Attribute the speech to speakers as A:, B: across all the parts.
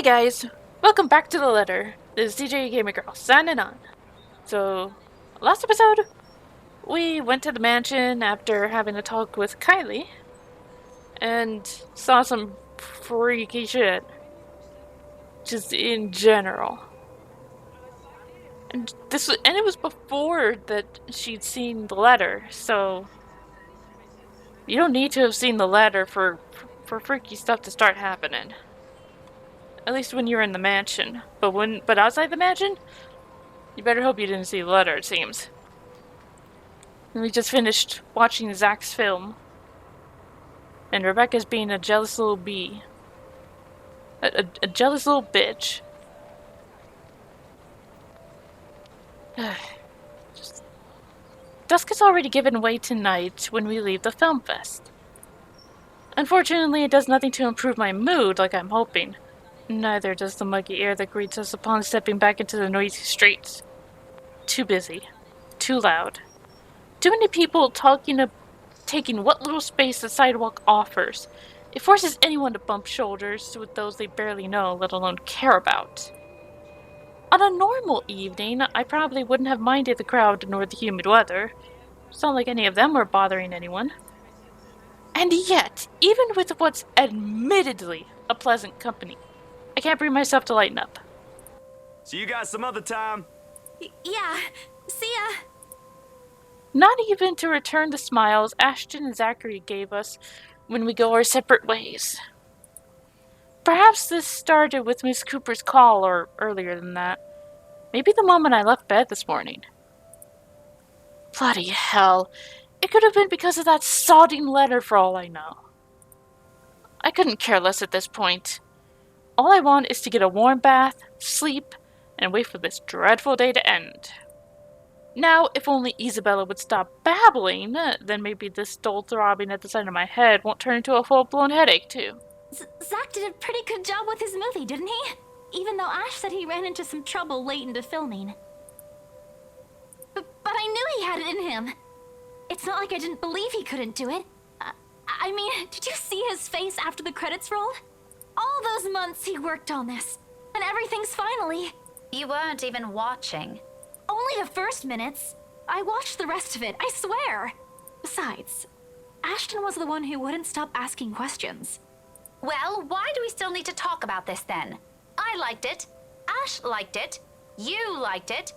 A: Hey guys, welcome back to the letter. This is DJ Gamer Girl signing on. So, last episode, we went to the mansion after having a talk with Kylie and saw some freaky shit. Just in general. And it was before that she'd seen the letter, so you don't need to have seen the letter for freaky stuff to start happening. At least when you're in the mansion. But outside the mansion, you better hope you didn't see the letter, it seems. And we just finished watching Zach's film. And Rebecca's being a jealous little bee. A jealous little bitch. Dusk has already given way tonight when we leave the film fest. Unfortunately, it does nothing to improve my mood like I'm hoping. Neither does the muggy air that greets us upon stepping back into the noisy streets. Too busy. Too loud. Too many people taking what little space the sidewalk offers. It forces anyone to bump shoulders with those they barely know, let alone care about. On a normal evening, I probably wouldn't have minded the crowd nor the humid weather. It's not like any of them were bothering anyone. And yet, even with what's admittedly a pleasant company, I can't bring myself to lighten up.
B: So you got some other time?
C: Yeah, see ya.
A: Not even to return the smiles Ashton and Zachary gave us when we go our separate ways. Perhaps this started with Miss Cooper's call, or earlier than that. Maybe the moment I left bed this morning. Bloody hell. It could have been because of that sodding letter for all I know. I couldn't care less at this point. All I want is to get a warm bath, sleep, and wait for this dreadful day to end. Now, if only Isabella would stop babbling, then maybe this dull throbbing at the side of my head won't turn into a full-blown headache, too.
C: Zach did a pretty good job with his movie, didn't he? Even though Ash said he ran into some trouble late into filming. But I knew he had it in him. It's not like I didn't believe he couldn't do it. I mean, did you see his face after the credits rolled? All those months he worked on this, and everything's finally...
D: You weren't even watching.
C: Only the first minutes. I watched the rest of it, I swear. Besides, Ashton was the one who wouldn't stop asking questions.
D: Well, why do we still need to talk about this then? I liked it. Ash liked it. You liked it.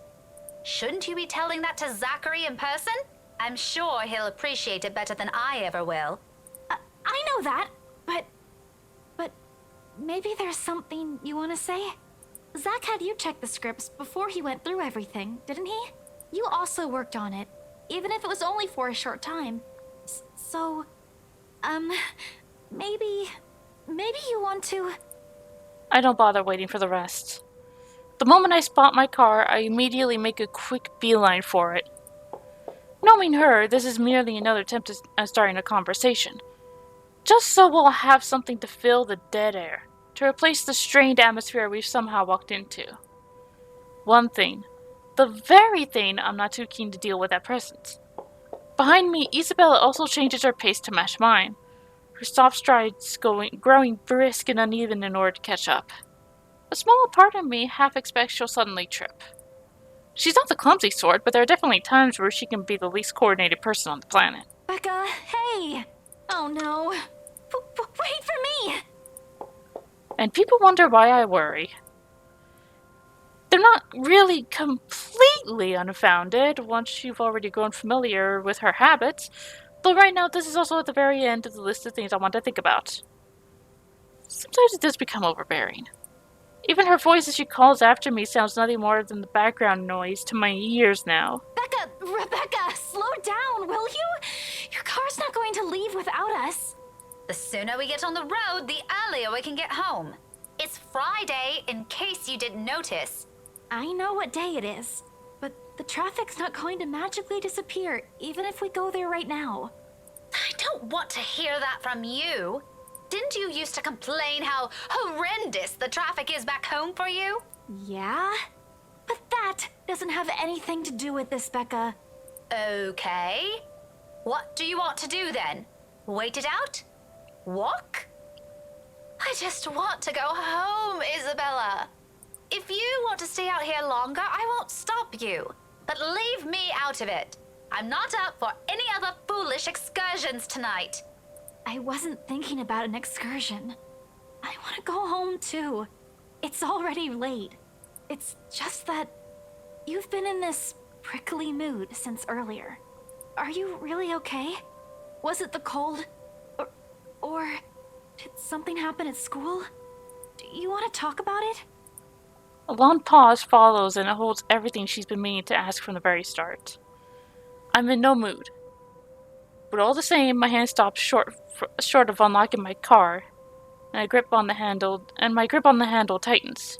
D: Shouldn't you be telling that to Zachary in person? I'm sure he'll appreciate it better than I ever will.
C: I know that, but maybe there's something you want to say? Zach had you check the scripts before he went through everything, didn't he? You also worked on it, even if it was only for a short time. So, maybe you want to...
A: I don't bother waiting for the rest. The moment I spot my car, I immediately make a quick beeline for it. Knowing her, this is merely another attempt at starting a conversation. Just so we'll have something to fill the dead air, to replace the strained atmosphere we've somehow walked into. One thing, the very thing I'm not too keen to deal with at present. Behind me, Isabella also changes her pace to match mine, her soft strides growing brisk and uneven in order to catch up. A small part of me half expects she'll suddenly trip. She's not the clumsy sort, but there are definitely times where she can be the least coordinated person on the planet.
C: Becca, hey! Oh no. Wait for me!
A: And people wonder why I worry. They're not really completely unfounded once you've already grown familiar with her habits, though right now this is also at the very end of the list of things I want to think about. Sometimes it does become overbearing. Even her voice as she calls after me sounds nothing more than the background noise to my ears now.
C: Rebecca, slow down, will you? Your car's not going to leave without us.
D: The sooner we get on the road, the earlier we can get home. It's Friday, in case you didn't notice.
C: I know what day it is, but the traffic's not going to magically disappear, even if we go there right now.
D: I don't want to hear that from you. Didn't you used to complain how horrendous the traffic is back home for you?
C: Yeah? But that doesn't have anything to do with this, Becca.
D: Okay. What do you want to do then? Wait it out? Walk? I just want to go home, Isabella. If you want to stay out here longer, I won't stop you. But leave me out of it. I'm not up for any other foolish excursions tonight.
C: I wasn't thinking about an excursion. I want to go home too. It's already late. It's just that you've been in this prickly mood since earlier. Are you really okay? Was it the cold? Or did something happen at school? Do you want to talk about it?
A: A long pause follows, and it holds everything she's been meaning to ask from the very start. I'm in no mood. But all the same, my hand stops short of unlocking my car, and my grip on the handle tightens.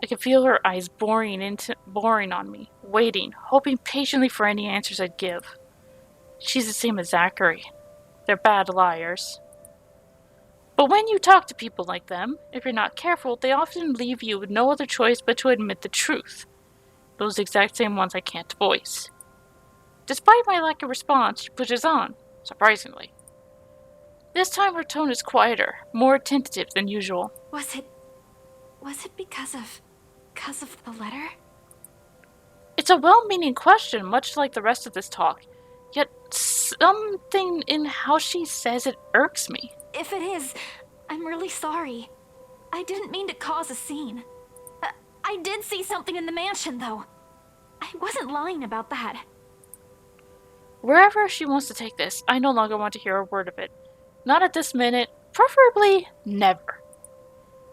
A: I can feel her eyes boring on me, waiting, hoping patiently for any answers I'd give. She's the same as Zachary. They're bad liars. But when you talk to people like them, if you're not careful, they often leave you with no other choice but to admit the truth. Those exact same ones I can't voice. Despite my lack of response, she pushes on, surprisingly. This time her tone is quieter, more tentative than usual.
C: Was it because of the letter?
A: It's a well-meaning question, much like the rest of this talk, yet something in how she says it irks me.
C: If it is, I'm really sorry. I didn't mean to cause a scene. I did see something in the mansion, though. I wasn't lying about that.
A: Wherever she wants to take this, I no longer want to hear a word of it. Not at this minute, preferably never.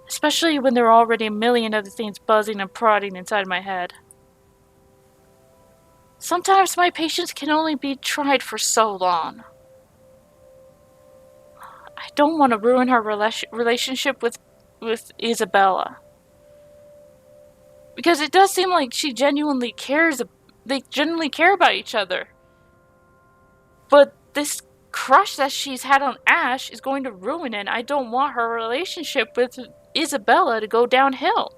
A: Especially when there are already a million other things buzzing and prodding inside my head. Sometimes my patience can only be tried for so long. I don't want to ruin her relationship with Isabella. Because it does seem like they genuinely care about each other. But this crush that she's had on Ash is going to ruin it, and I don't want her relationship with Isabella to go downhill.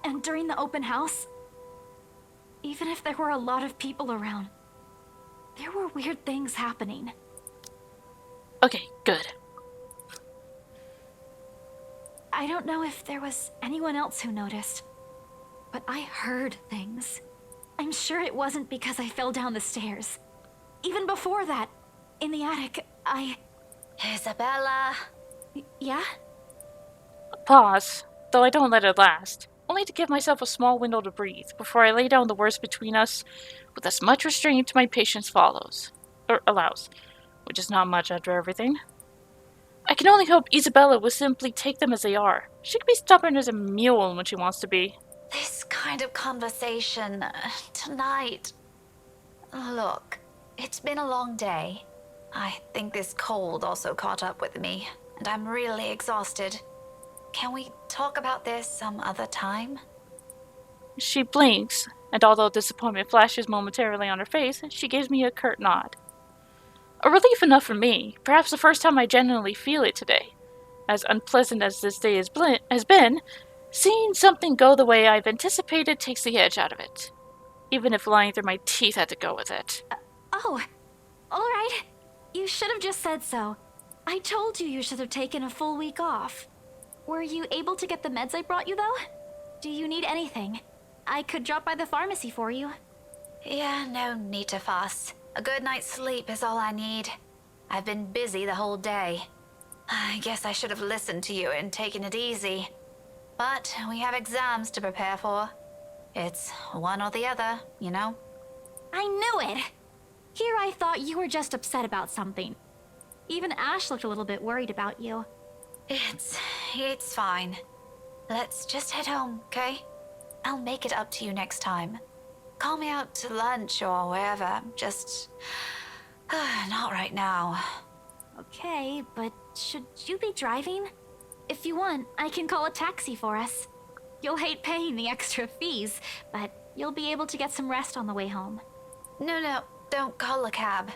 C: And during the open house, even if there were a lot of people around, there were weird things happening.
A: Okay, good.
C: I don't know if there was anyone else who noticed, but I heard things. I'm sure it wasn't because I fell down the stairs. Even before that, in the attic,
D: Isabella.
C: Yeah?
A: Pause, though I don't let it last. Only to give myself a small window to breathe before I lay down the words between us with as much restraint my patience allows, which is not much after everything. I can only hope Isabella will simply take them as they are. She can be stubborn as a mule when she wants to be.
D: This kind of conversation tonight. Look, it's been a long day. I think this cold also caught up with me, and I'm really exhausted. Can we talk about this some other time?
A: She blinks, and although disappointment flashes momentarily on her face, she gives me a curt nod. A relief enough for me, perhaps the first time I genuinely feel it today. As unpleasant as this day has been, seeing something go the way I've anticipated takes the edge out of it. Even if lying through my teeth had to go with it.
C: Oh, all right. You should have just said so. I told you should have taken a full week off. Were you able to get the meds I brought you, though? Do you need anything? I could drop by the pharmacy for you.
D: Yeah, no need to fuss. A good night's sleep is all I need. I've been busy the whole day. I guess I should have listened to you and taken it easy. But we have exams to prepare for. It's one or the other, you know?
C: I knew it! Here I thought you were just upset about something. Even Ash looked a little bit worried about you.
D: It's fine. Let's just head home, okay? I'll make it up to you next time. Call me out to lunch or wherever. Just... not right now.
C: Okay, but should you be driving? If you want, I can call a taxi for us. You'll hate paying the extra fees, but you'll be able to get some rest on the way home.
D: No, don't call a cab.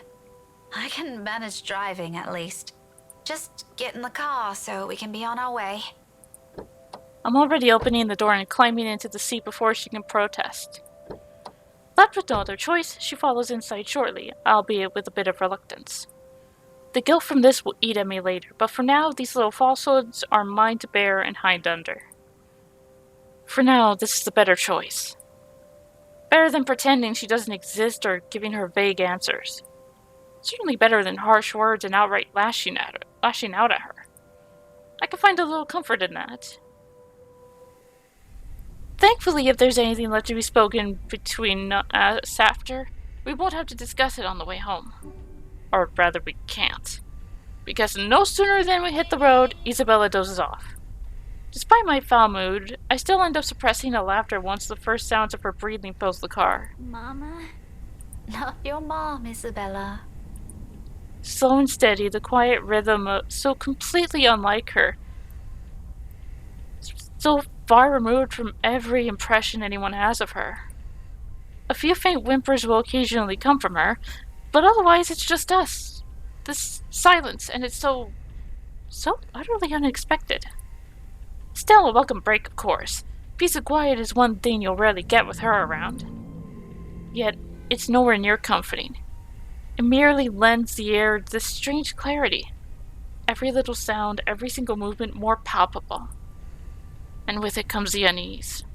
D: I can manage driving at least. Just get in the car so we can be on our way.
A: I'm already opening the door and climbing into the seat before she can protest. Left with no other choice, she follows inside shortly, albeit with a bit of reluctance. The guilt from this will eat at me later, but for now, these little falsehoods are mine to bear and hide under. For now, this is the better choice. Better than pretending she doesn't exist or giving her vague answers. Certainly better than harsh words and outright lashing out at her. I can find a little comfort in that. Thankfully, if there's anything left to be spoken between us after, we won't have to discuss it on the way home. Or rather, we can't. Because no sooner than we hit the road, Isabella dozes off. Despite my foul mood, I still end up suppressing a laughter once the first sounds of her breathing fills the car.
C: Mama?
D: Not your mom, Isabella.
A: Slow and steady, the quiet rhythm so completely unlike her. So far removed from every impression anyone has of her. A few faint whimpers will occasionally come from her, but otherwise it's just us. This silence, and it's so utterly unexpected. Still a welcome break, of course. Peace and quiet is one thing you'll rarely get with her around. Yet, it's nowhere near comforting. It merely lends the air this strange clarity. Every little sound, every single movement more palpable. And with it comes the unease.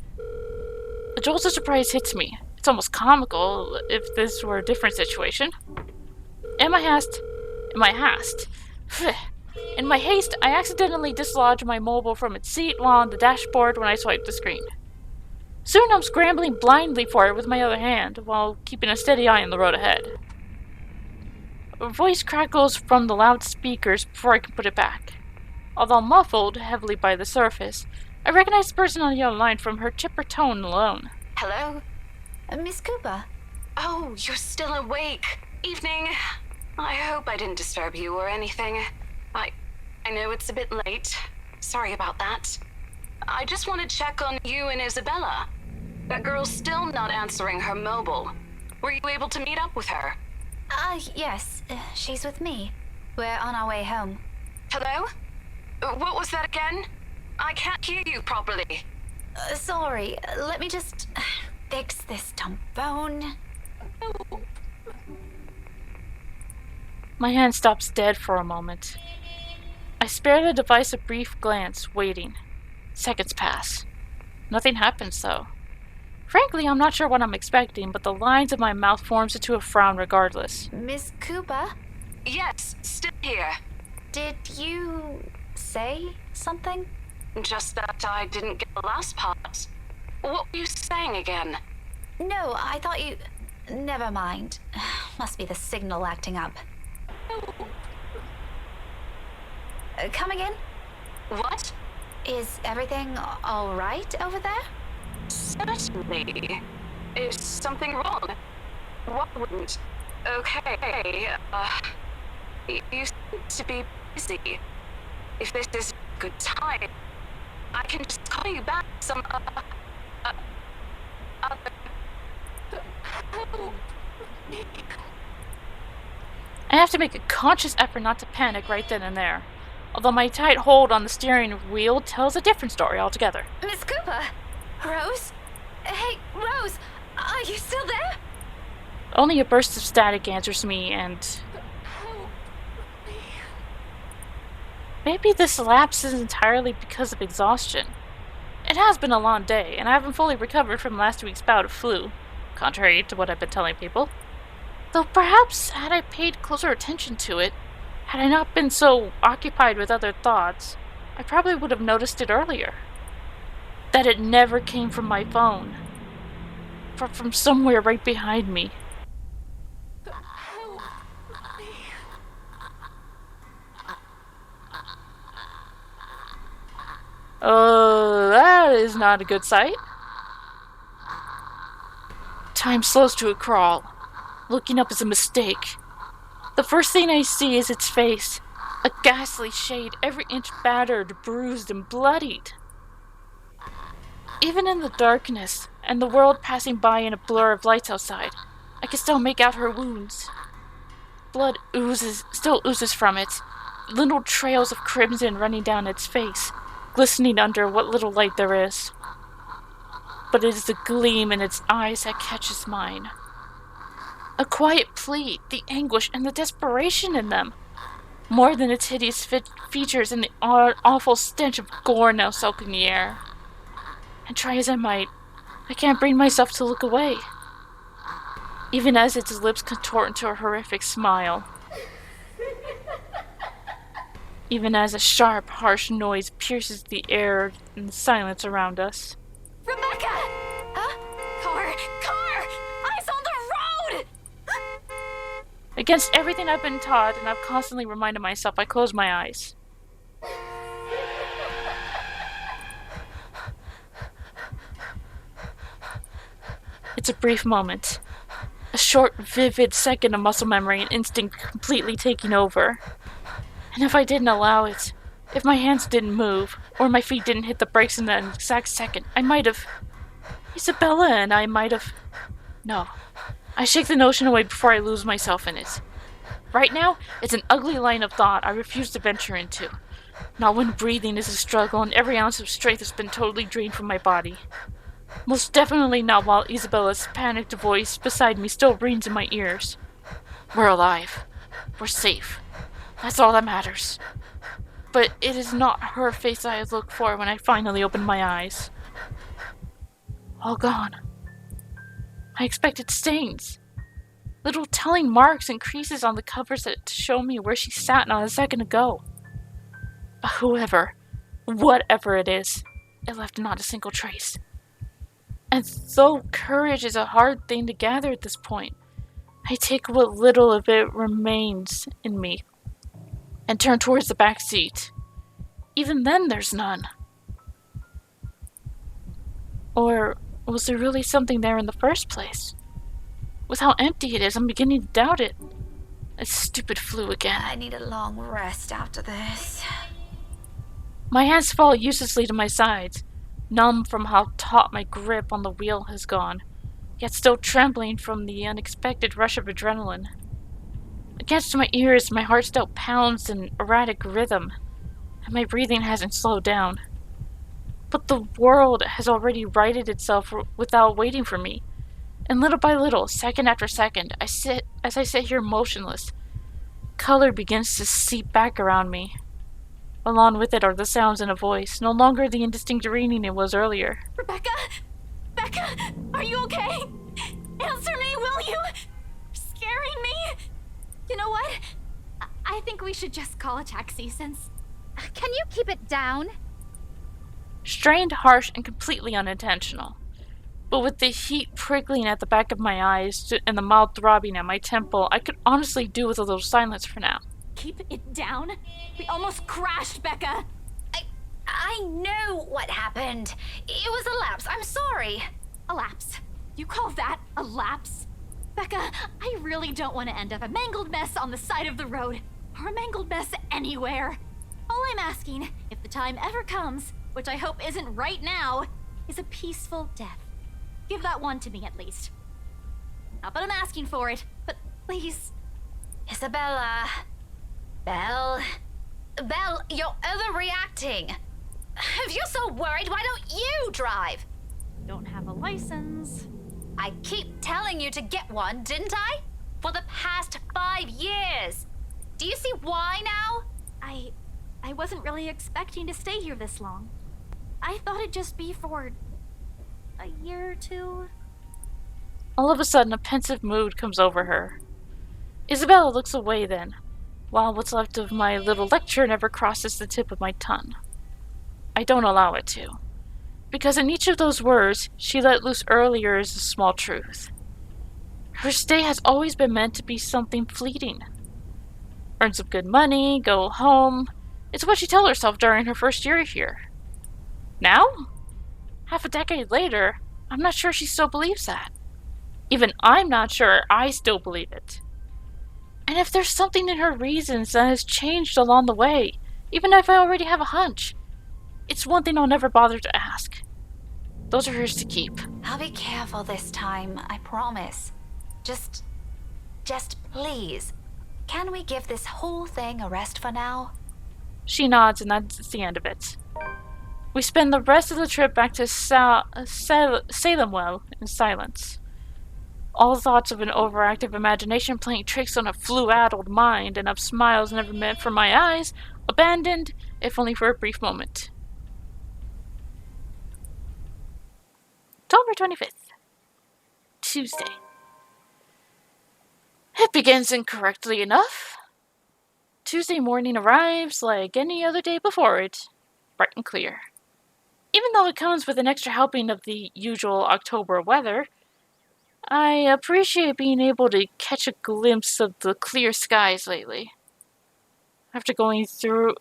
A: A jolt of surprise hits me. It's almost comical if this were a different situation. In my haste, I accidentally dislodged my mobile from its seat while on the dashboard when I swiped the screen. Soon I'm scrambling blindly for it with my other hand, while keeping a steady eye on the road ahead. A voice crackles from the loudspeakers before I can put it back. Although muffled heavily by the surface, I recognize the person on the other line from her chipper tone alone.
E: Hello?
D: Miss Cooper?
E: Oh, you're still awake. Evening. I hope I didn't disturb you or anything. I know it's a bit late. Sorry about that. I just want to check on you and Isabella. That girl's still not answering her mobile. Were you able to meet up with her?
D: Yes. She's with me. We're on our way home.
E: Hello? What was that again? I can't hear you properly.
D: Sorry. Let me just fix this dumb phone.
A: My hand stops dead for a moment. I spare the device a brief glance, waiting. Seconds pass. Nothing happens, though. Frankly, I'm not sure what I'm expecting, but the lines of my mouth forms into a frown regardless.
D: Miss Cooper?
E: Yes, still here.
D: Did you say something?
E: Just that I didn't get the last part. What were you saying again?
D: No, I thought you... Never mind. Must be the signal acting up. Come again?
E: What?
D: Is everything all right over there?
E: Certainly. Is something wrong? What wouldn't? Okay, you seem to be busy. If this is a good time, I can just call you back some, other...
A: I have to make a conscious effort not to panic right then and there. Although my tight hold on the steering wheel tells a different story altogether.
D: Miss Cooper? Rose? Hey, Rose! Are you still there?
A: Only a burst of static answers me, and... Maybe this lapse is entirely because of exhaustion. It has been a long day, and I haven't fully recovered from last week's bout of flu, contrary to what I've been telling people. Though perhaps, had I paid closer attention to it, had I not been so occupied with other thoughts, I probably would have noticed it earlier. That it never came from my phone. From somewhere right behind me. Oh, that is not a good sight. Time slows to a crawl. Looking up is a mistake. The first thing I see is its face, a ghastly shade, every inch battered, bruised, and bloodied. Even in the darkness, and the world passing by in a blur of lights outside, I can still make out her wounds. Blood still oozes from it, little trails of crimson running down its face, glistening under what little light there is. But it is the gleam in its eyes that catches mine. A quiet plea, the anguish and the desperation in them, more than its hideous features and the awful stench of gore now soaking the air. And try as I might, I can't bring myself to look away, even as its lips contort into a horrific smile. Even as a sharp, harsh noise pierces the air and the silence around us.
C: Rebecca! Huh? Car! Eyes on the road!
A: Against everything I've been taught and I've constantly reminded myself, I close my eyes. It's a brief moment. A short, vivid second of muscle memory and instinct completely taking over. And if I didn't allow it, if my hands didn't move, or my feet didn't hit the brakes in that exact second, I might have... Isabella and I might have... No. I shake the notion away before I lose myself in it. Right now, it's an ugly line of thought I refuse to venture into. Not when breathing is a struggle and every ounce of strength has been totally drained from my body. Most definitely not while Isabella's panicked voice beside me still rings in my ears. We're alive. We're safe. That's all that matters. But it is not her face I look for when I finally open my eyes. All gone. I expected stains. Little telling marks and creases on the covers that show me where she sat not a second ago. But whatever it is, it left not a single trace. And though courage is a hard thing to gather at this point, I take what little of it remains in me and turn towards the back seat. Even then, there's none. Or was there really something there in the first place? With how empty it is, I'm beginning to doubt it. That stupid flu again.
D: I need a long rest after this.
A: My hands fall uselessly to my sides, numb from how taut my grip on the wheel has gone, yet still trembling from the unexpected rush of adrenaline. Against my ears, my heart still pounds in erratic rhythm, and my breathing hasn't slowed down. But the world has already righted itself without waiting for me, and little by little, second after second, as I sit here motionless, color begins to seep back around me. Along with it are the sounds and a voice, no longer the indistinct ringing it was earlier.
C: Rebecca? Becca, are you okay? Answer me, will you? You're scaring me. You know what? I think we should just call a taxi since...
F: Can you keep it down?
A: Strained, harsh, and completely unintentional. But with the heat prickling at the back of my eyes and the mild throbbing at my temple, I could honestly do with a little silence for now.
C: Keep it down? We almost crashed, Becca.
D: I know what happened. It was a lapse. I'm sorry.
C: A lapse? You call that a lapse? Becca, I really don't want to end up a mangled mess on the side of the road, or a mangled mess anywhere. All I'm asking, if the time ever comes, which I hope isn't right now, is a peaceful death. Give that one to me at least. Not that I'm asking for it, but please.
D: Isabella. Belle, you're overreacting. If you're so worried, why don't you drive?
C: Don't have a license.
D: I keep telling you to get one, didn't I? For the past 5 years. Do you see why now?
C: I wasn't really expecting to stay here this long. I thought it'd just be for a year or two.
A: All of a sudden, a pensive mood comes over her. Isabella looks away then, while what's left of my little lecture never crosses the tip of my tongue. I don't allow it to, because in each of those words she let loose earlier is a small truth. Her stay has always been meant to be something fleeting. Earn some good money, go home. It's what she told herself during her first year here. Now? Half a decade later, I'm not sure she still believes that. Even I'm not sure I still believe it. And if there's something in her reasons that has changed along the way, even if I already have a hunch, it's one thing I'll never bother to ask. Those are hers to keep.
D: I'll be careful this time, I promise. Just please, Can we give this whole thing a rest for now?
A: She nods, and that's the end of it. We spend the rest of the trip back to Salemwell in silence. All thoughts of an overactive imagination playing tricks on a flu-addled mind and of smiles never meant for my eyes, abandoned, if only for a brief moment. October 25th. Tuesday. It begins incorrectly enough. Tuesday morning arrives like any other day before it, bright and clear. Even though it comes with an extra helping of the usual October weather, I appreciate being able to catch a glimpse of the clear skies lately. After going through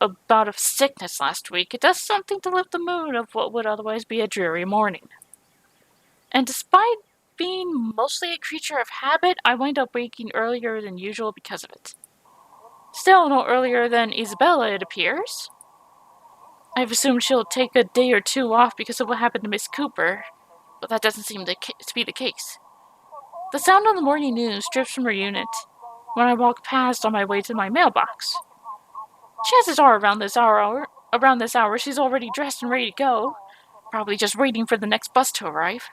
A: a bout of sickness last week, it does something to lift the mood of what would otherwise be a dreary morning. And despite being mostly a creature of habit, I wind up waking earlier than usual because of it. Still no earlier than Isabella, it appears. I've assumed she'll take a day or two off because of what happened to Miss Cooper, but that doesn't seem to be the case. The sound on the morning news drifts from her unit when I walk past on my way to my mailbox. Chances are around this hour she's already dressed and ready to go, probably just waiting for the next bus to arrive.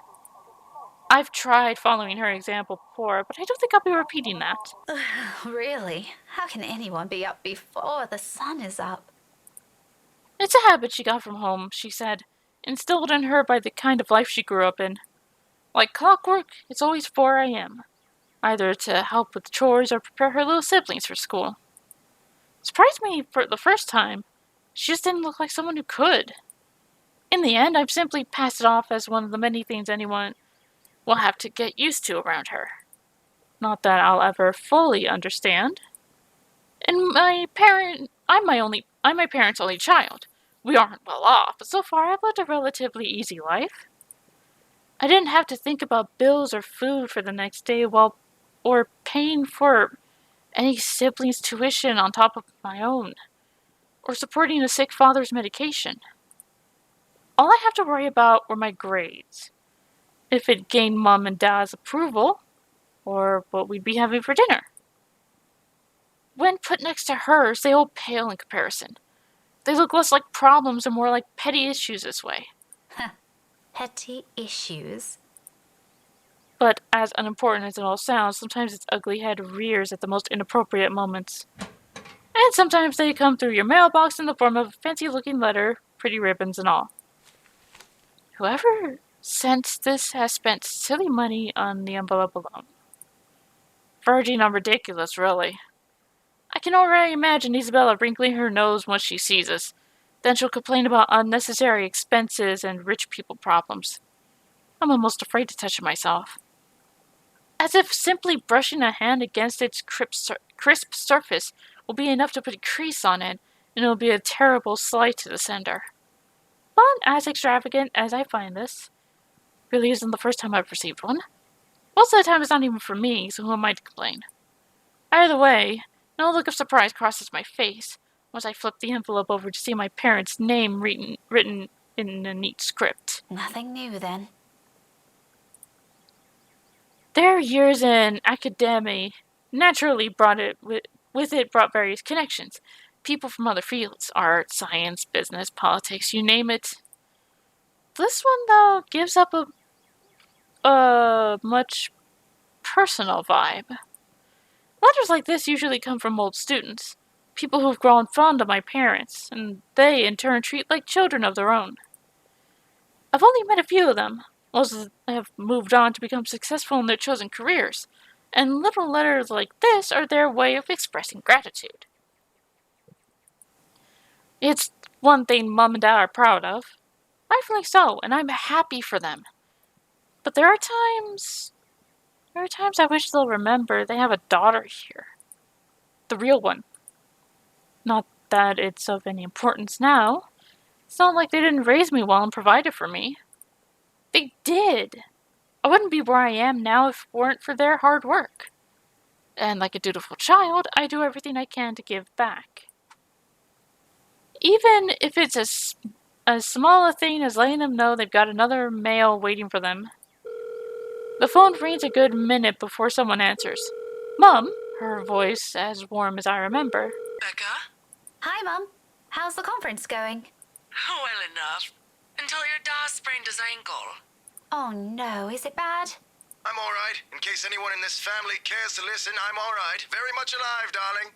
A: I've tried following her example before, but I don't think I'll be repeating that.
D: Really? How can anyone be up before the sun is up?
A: It's a habit she got from home, she said, instilled in her by the kind of life she grew up in. Like clockwork, it's always 4 a.m., either to help with chores or prepare her little siblings for school. Surprised me for the first time. She just didn't look like someone who could. In the end, I've simply passed it off as one of the many things anyone will have to get used to around her. Not that I'll ever fully understand. And I'm my parents' only child. We aren't well off, but so far I've lived a relatively easy life. I didn't have to think about bills or food for the next day or paying for any siblings' tuition on top of my own, or supporting a sick father's medication. All I have to worry about were my grades, if it gained Mom and Dad's approval, or what we'd be having for dinner. When put next to hers, they all pale in comparison. They look less like problems and more like petty issues this way.
D: Petty issues?
A: But as unimportant as it all sounds, sometimes its ugly head rears at the most inappropriate moments. And sometimes they come through your mailbox in the form of a fancy-looking letter, pretty ribbons and all. Whoever sent this has spent silly money on the envelope alone. Verging on ridiculous, really. I can already imagine Isabella wrinkling her nose once she sees us. Then she'll complain about unnecessary expenses and rich people problems. I'm almost afraid to touch it myself. As if simply brushing a hand against its crisp surface will be enough to put a crease on it, and it will be a terrible slight to the sender. But as extravagant as I find this, really isn't the first time I've received one. Most of the time it's not even for me, so who am I to complain? Either way, no look of surprise crosses my face once I flip the envelope over to see my parents' name written in a neat script.
D: Nothing new, then.
A: Their years in academy naturally brought various connections. People from other fields, art, science, business, politics, you name it. This one, though, gives up a much personal vibe. Letters like this usually come from old students, people who've grown fond of my parents, and they, in turn, treat like children of their own. I've only met a few of them. Most of them have moved on to become successful in their chosen careers, and little letters like this are their way of expressing gratitude. It's one thing Mom and Dad are proud of. Rightfully so, and I'm happy for them. But there are times I wish they'll remember they have a daughter here. The real one. Not that it's of any importance now. It's not like they didn't raise me well and provided for me. They did. I wouldn't be where I am now if it weren't for their hard work. And like a dutiful child, I do everything I can to give back. Even if it's as small a thing as letting them know they've got another mail waiting for them. The phone rings a good minute before someone answers. Mom, her voice as warm as I remember.
G: Becca?
D: Hi, Mum. How's the conference going?
G: Well enough. Until your dad sprained his ankle.
D: Oh no, is it bad?
H: I'm all right. In case anyone in this family cares to listen, I'm all right. Very much alive, darling.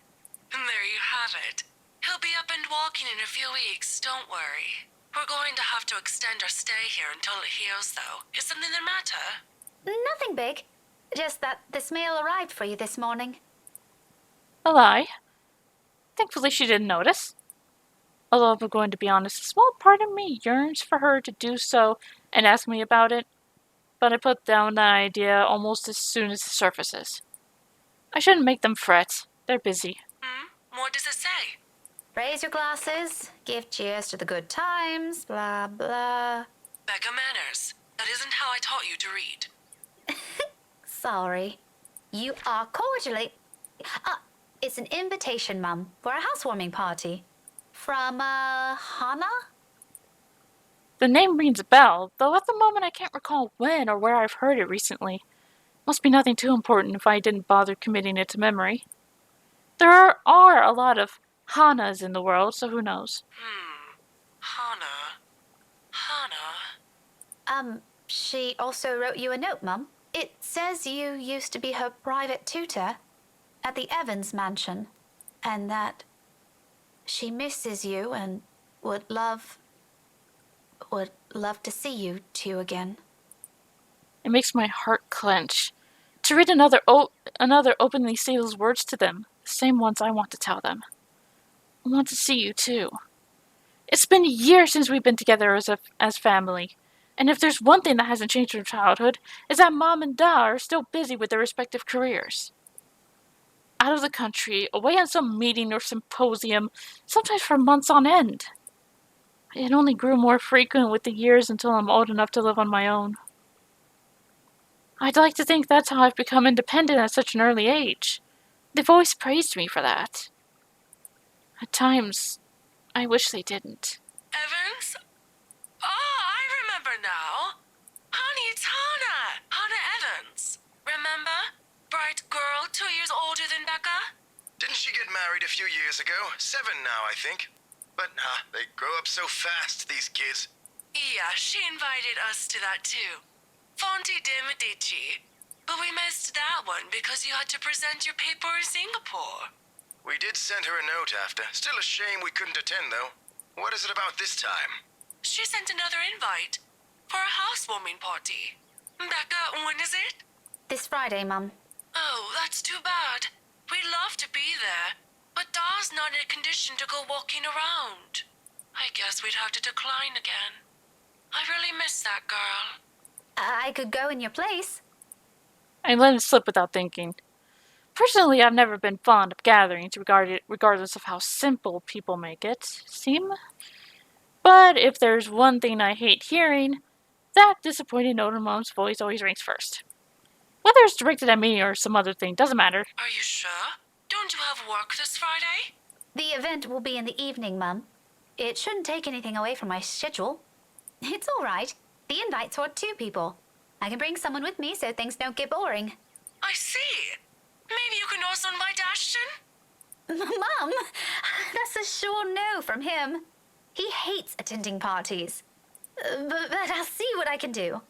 G: And there you have it. He'll be up and walking in a few weeks, don't worry. We're going to have to extend our stay here until it heals, though. Is something the matter?
D: Nothing big. Just that this mail arrived for you this morning.
A: A lie. Thankfully, she didn't notice. Although, if I'm going to be honest, a small part of me yearns for her to do so and ask me about it, but I put down that idea almost as soon as it surfaces. I shouldn't make them fret. They're busy.
G: What does it say?
D: Raise your glasses, give cheers to the good times, blah blah.
G: Becca manners. That isn't how I taught you to read.
D: Sorry. You are cordially... it's an invitation, Mum, for a housewarming party. From, Hannah?
A: The name rings a bell, though at the moment I can't recall when or where I've heard it recently. Must be nothing too important if I didn't bother committing it to memory. There are a lot of Hanas in the world, so who knows?
G: Hannah.
D: She also wrote you a note, Mum. It says you used to be her private tutor at the Evans mansion, and that she misses you and would love to see you two again.
A: It makes my heart clench. To read another openly say those words to them, the same ones I want to tell them. I want to see you too. It's been years since we've been together as family, and if there's one thing that hasn't changed from childhood, is that Mom and Dad are still busy with their respective careers. Out of the country, away on some meeting or symposium, sometimes for months on end. It only grew more frequent with the years until I'm old enough to live on my own. I'd like to think that's how I've become independent at such an early age. They've always praised me for that. At times, I wish they didn't.
G: Evans? Oh, I remember now. Honey, it's Hannah. Hannah Evans. Remember? Bright girl, 2 years older than Becca?
H: Didn't she get married a few years ago? 7 now, I think. But, they grow up so fast, these kids.
G: Yeah, she invited us to that too. Fonte de Medici. But we missed that one because you had to present your paper in Singapore.
H: We did send her a note after. Still a shame we couldn't attend, though. What is it about this time?
G: She sent another invite for a housewarming party. Becca, when is it?
D: This Friday, Mum.
G: Oh, that's too bad. We'd love to be there, but Da's not in a condition to go walking around. I guess we'd have to decline again. I really miss that girl.
D: I could go in your place.
A: I let it slip without thinking. Personally, I've never been fond of gatherings, regardless of how simple people make it seem. But if there's one thing I hate hearing, that disappointed note in Mom's voice always rings first. Whether it's directed at me or some other thing, doesn't matter.
G: Are you sure? Don't you have work this Friday?
D: The event will be in the evening, Mum. It shouldn't take anything away from my schedule. It's all right. The invite's for 2 people. I can bring someone with me so things don't get boring.
G: I see. Maybe you can also invite Ashton?
D: Mum, that's a sure no from him. He hates attending parties. But I'll see what I can do.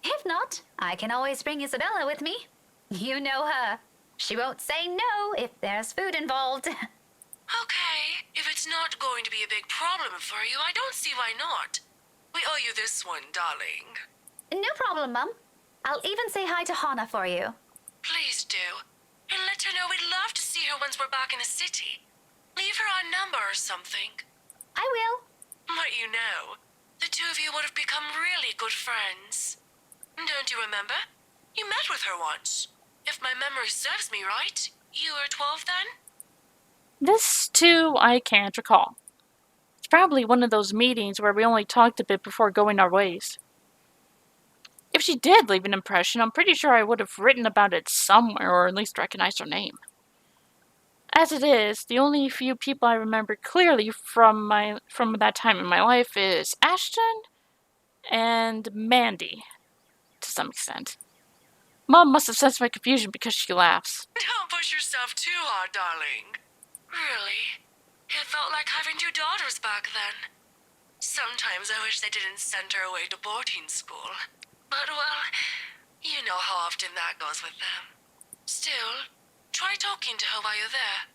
D: If not, I can always bring Isabella with me. You know her. She won't say no if there's food involved.
G: Okay, if it's not going to be a big problem for you, I don't see why not. We owe you this one, darling.
D: No problem, Mum. I'll even say hi to Hannah for you.
G: Please do. And let her know we'd love to see her once we're back in the city. Leave her a number or something.
D: I will.
G: But you know, the two of you would have become really good friends. Don't you remember? You met with her once. If my memory serves me right, you were 12 then?
A: This, too, I can't recall. It's probably one of those meetings where we only talked a bit before going our ways. If she did leave an impression, I'm pretty sure I would have written about it somewhere, or at least recognized her name. As it is, the only few people I remember clearly from that time in my life is Ashton and Mandy, to some extent. Mom must have sensed my confusion because she laughs.
G: Don't push yourself too hard, darling. Really? It felt like having two daughters back then. Sometimes I wish they didn't send her away to boarding school. But, well, you know how often that goes with them. Still, try talking to her while you're there.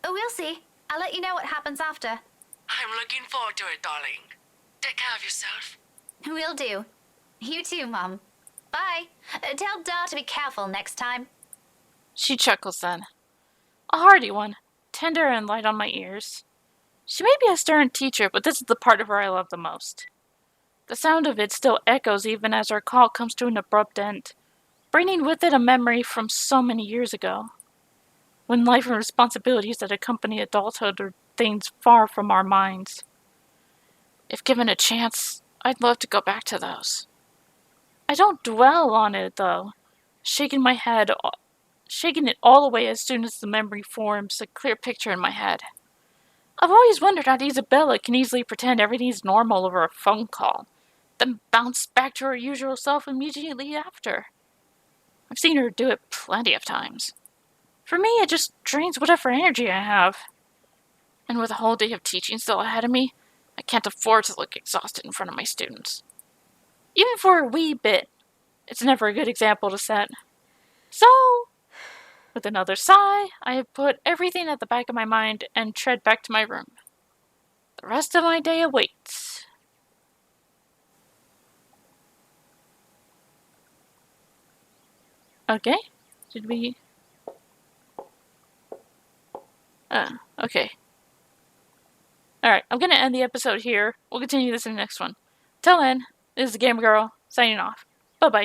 D: Oh, we'll see. I'll let you know what happens after.
G: I'm looking forward to it, darling. Take care of yourself.
D: Will do. You too, Mom. Bye. Tell Dar to be careful next time.
A: She chuckles then. A hearty one, tender and light on my ears. She may be a stern teacher, but this is the part of her I love the most. The sound of it still echoes even as our call comes to an abrupt end, bringing with it a memory from so many years ago, when life and responsibilities that accompany adulthood are things far from our minds. If given a chance, I'd love to go back to those. I don't dwell on it, though, shaking it all away as soon as the memory forms a clear picture in my head. I've always wondered how Isabella can easily pretend everything's normal over a phone call, then bounce back to her usual self immediately after. I've seen her do it plenty of times. For me, it just drains whatever energy I have. And with a whole day of teaching still ahead of me, I can't afford to look exhausted in front of my students. Even for a wee bit, it's never a good example to set. So, with another sigh, I have put everything at the back of my mind and tread back to my room. The rest of my day awaits. Okay. Did we... okay. Alright, I'm gonna end the episode here. We'll continue this in the next one. Till then, this is the Gamer Girl, signing off. Bye-bye.